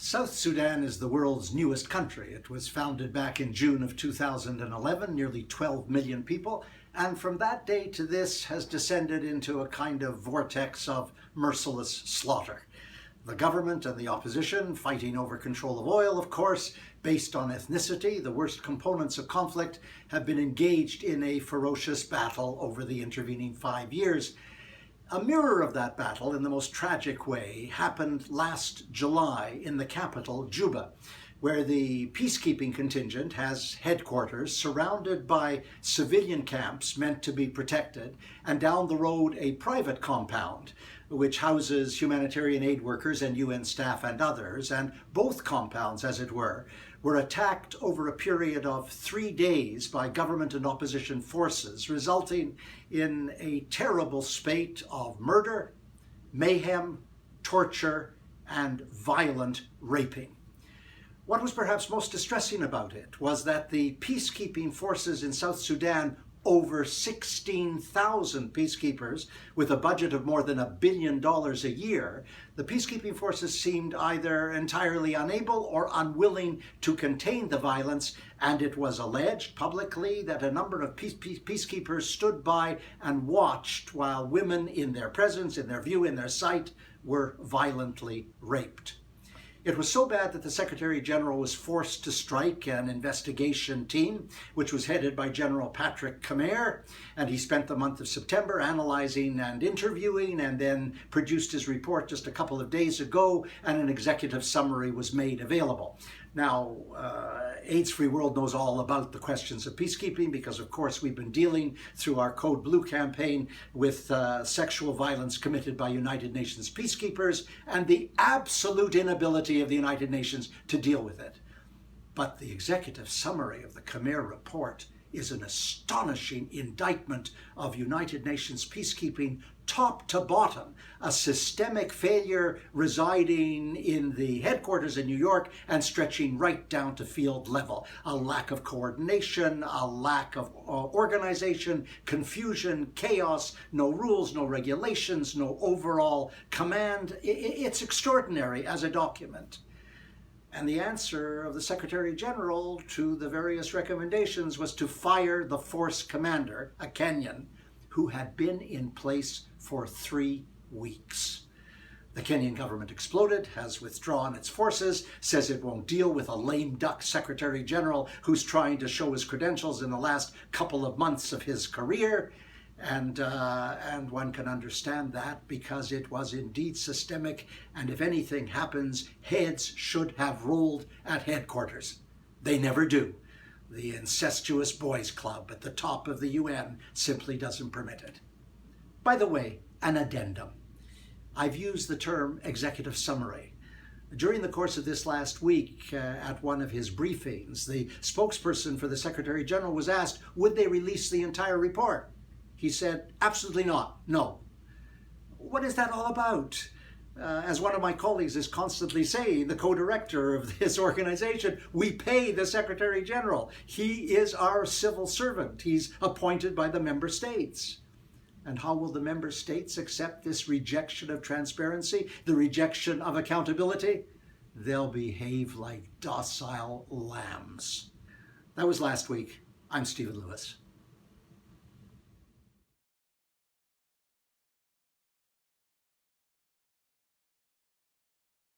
South Sudan is the world's newest country. It was founded back in June of 2011, nearly 12 million people, and from that day to this has descended into a kind of vortex of merciless slaughter. The government and the opposition fighting over control of oil, of course, based on ethnicity, the worst components of conflict, have been engaged in a ferocious battle over the intervening 5 years. A mirror of that battle, in the most tragic way, happened last July in the capital, Juba, where the peacekeeping contingent has headquarters surrounded by civilian camps meant to be protected, and down the road a private compound which houses humanitarian aid workers and UN staff and others, and both compounds, as it were attacked over a period of 3 days by government and opposition forces, resulting in a terrible spate of murder, mayhem, torture, and violent raping. What was perhaps most distressing about it was that the peacekeeping forces in South Sudan, over 16,000 peacekeepers with a budget of more than $1 billion a year, the peacekeeping forces seemed either entirely unable or unwilling to contain the violence, and it was alleged publicly that a number of peacekeepers stood by and watched while women in their presence, in their view, in their sight, were violently raped. It was so bad that the Secretary General was forced to strike an investigation team, which was headed by General Patrick Cammaert, and he spent the month of September analyzing and interviewing, and then produced his report just a couple of days ago, and an executive summary was made available. Now, AIDS-Free World knows all about the questions of peacekeeping because, of course, we've been dealing through our Code Blue campaign with sexual violence committed by United Nations peacekeepers and the absolute inability of the United Nations to deal with it. But the executive summary of the Cammaert report is an astonishing indictment of United Nations peacekeeping top to bottom, a systemic failure residing in the headquarters in New York and stretching right down to field level. A lack of coordination, a lack of organization, confusion, chaos, no rules, no regulations, no overall command. It's extraordinary as a document. And the answer of the Secretary General to the various recommendations was to fire the force commander, a Kenyan, who had been in place for 3 weeks. The Kenyan government exploded, has withdrawn its forces, says it won't deal with a lame duck Secretary General who's trying to show his credentials in the last couple of months of his career. And one can understand that because it was indeed systemic, and if anything happens, heads should have rolled at headquarters. They never do. The incestuous boys club at the top of the UN simply doesn't permit it. By the way, an addendum. I've used the term executive summary. During the course of this last week, at one of his briefings, the spokesperson for the Secretary General was asked, would they release the entire report? He said, absolutely not, no. What is that all about? As one of my colleagues is constantly saying, the co-director of this organization, we pay the Secretary General. He is our civil servant. He's appointed by the member states. And how will the member states accept this rejection of transparency, the rejection of accountability? They'll behave like docile lambs. That was last week. I'm Stephen Lewis.